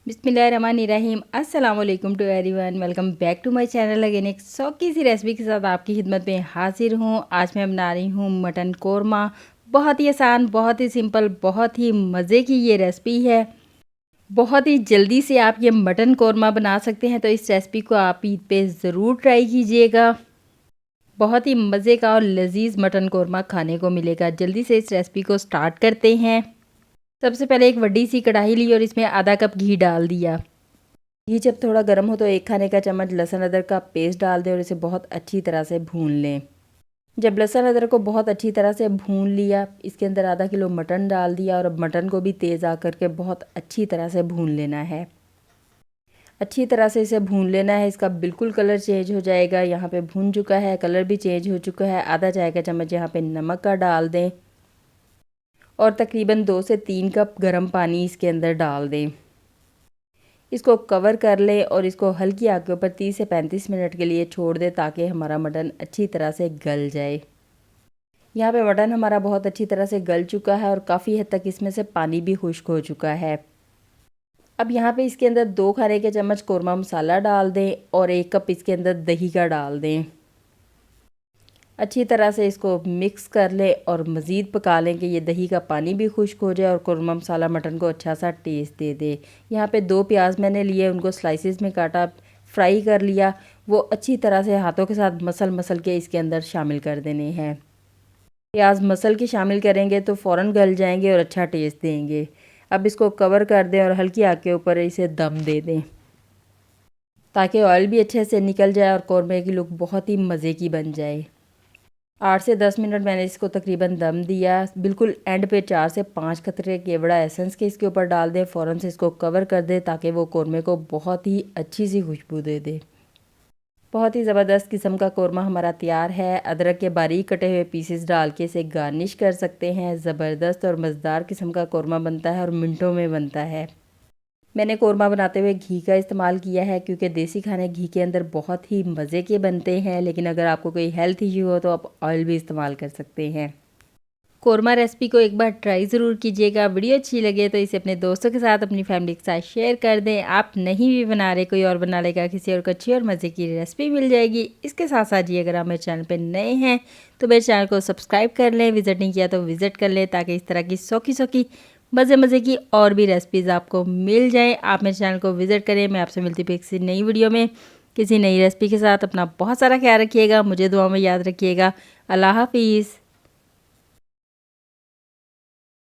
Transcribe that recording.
बिस्मिल्लाहिर्रहमानिर्रहीम। अस्सलाम वालेकुम to everyone, welcome back to my channel. Again एक शौकी सी रेसिपी के साथ आपकी खिदमत में हाजिर हूँ। आज मैं बना रही हूँ मटन कोरमा। बहुत ही आसान, बहुत ही सिंपल, बहुत ही मज़े की ये रेसिपी है। बहुत ही जल्दी से आप ये मटन कोरमा बना सकते हैं, तो इस रेसिपी को आप ईद पे ज़रूर ट्राई कीजिएगा। बहुत ही मज़े का और लजीज मटन कोरमा खाने को मिलेगा। जल्दी से इस रेसिपी को स्टार्ट करते हैं। सबसे पहले एक बड़ी सी कढ़ाई ली और इसमें आधा कप घी डाल दिया। घी जब थोड़ा गर्म हो तो 1 खाने का चम्मच लहसुन अदरक का पेस्ट डाल दें और इसे बहुत अच्छी तरह से भून लें। जब लहसुन अदरक को बहुत अच्छी तरह से भून लिया, इसके अंदर आधा किलो मटन डाल दिया और अब मटन को भी तेज़ आकर के बहुत अच्छी तरह से भून लेना है। अच्छी तरह से इसे भून लेना है। इसका बिल्कुल कलर चेंज हो जाएगा। यहाँ पे भून चुका है, कलर भी चेंज हो चुका है। आधा चाय का चम्मच यहाँ पे नमक का डाल दें और तकरीबन 2 से 3 कप गर्म पानी इसके अंदर डाल दें। इसको कवर कर लें और इसको हल्की आग के ऊपर 30 से 35 मिनट के लिए छोड़ दें ताकि हमारा मटन अच्छी तरह से गल जाए। यहाँ पे मटन हमारा बहुत अच्छी तरह से गल चुका है और काफ़ी हद तक इसमें से पानी भी खुश्क हो चुका है। अब यहाँ पे इसके अंदर 2 खाने के चम्मच कोरमा मसाला डाल दें और 1 कप इसके अंदर दही का डाल दें। अच्छी तरह से इसको मिक्स कर लें और मज़ीद पका लें कि ये दही का पानी भी खुश्क हो जाए और कोरमा मसाला मटन को अच्छा सा टेस्ट दे दे। यहाँ पे 2 प्याज मैंने लिए, उनको स्लाइसेस में काटा, फ्राई कर लिया। वो अच्छी तरह से हाथों के साथ मसल के इसके अंदर शामिल कर देने हैं। प्याज मसल के शामिल करेंगे तो फ़ौरन गल जाएंगे और अच्छा टेस्ट देंगे। अब इसको कवर कर दें और हल्की आग के ऊपर इसे दम दे दें ताकि ऑयल भी अच्छे से निकल जाए और कोरमे की लुक बहुत ही मज़े की बन जाए। 8 से 10 मिनट मैंने इसको तकरीबन दम दिया। बिल्कुल एंड पे 4 से 5 कतरे केवड़ा एसेंस के इसके ऊपर डाल दें। फ़ौरन से इसको कवर कर दें ताकि वो कोरमे को बहुत ही अच्छी सी खुशबू दे दे। बहुत ही ज़बरदस्त किस्म का कोरमा हमारा तैयार है। अदरक के बारीक कटे हुए पीसेस डाल के इसे गार्निश कर सकते हैं। ज़बरदस्त और मज़ेदार किस्म का कोरमा बनता है और मिनटों में बनता है। मैंने कोरमा बनाते हुए घी का इस्तेमाल किया है क्योंकि देसी खाने घी के अंदर बहुत ही मज़े के बनते हैं, लेकिन अगर आपको कोई हेल्थ इशू हो तो आप ऑयल भी इस्तेमाल कर सकते हैं। कोरमा रेसिपी को एक बार ट्राई ज़रूर कीजिएगा। वीडियो अच्छी लगे तो इसे अपने दोस्तों के साथ, अपनी फैमिली के साथ शेयर कर दें। आप नहीं भी बना रहे, कोई और बना लेगा, किसी और को अच्छी और मज़े की रेसिपी मिल जाएगी। इसके साथ साथ जी अगर आप मेरे चैनल पर नए हैं तो मेरे चैनल को सब्सक्राइब कर लें। विज़िट नहीं किया तो विज़िट कर लें ताकि इस तरह की सौखी मज़े की और भी रेसिपीज़ आपको मिल जाएँ। आप मेरे चैनल को विज़िट करें। मैं आपसे मिलती हूँ किसी नई वीडियो में किसी नई रेसिपी के साथ। अपना बहुत सारा ख्याल रखिएगा, मुझे दुआ में याद रखिएगा। अल्लाह हाफिज़।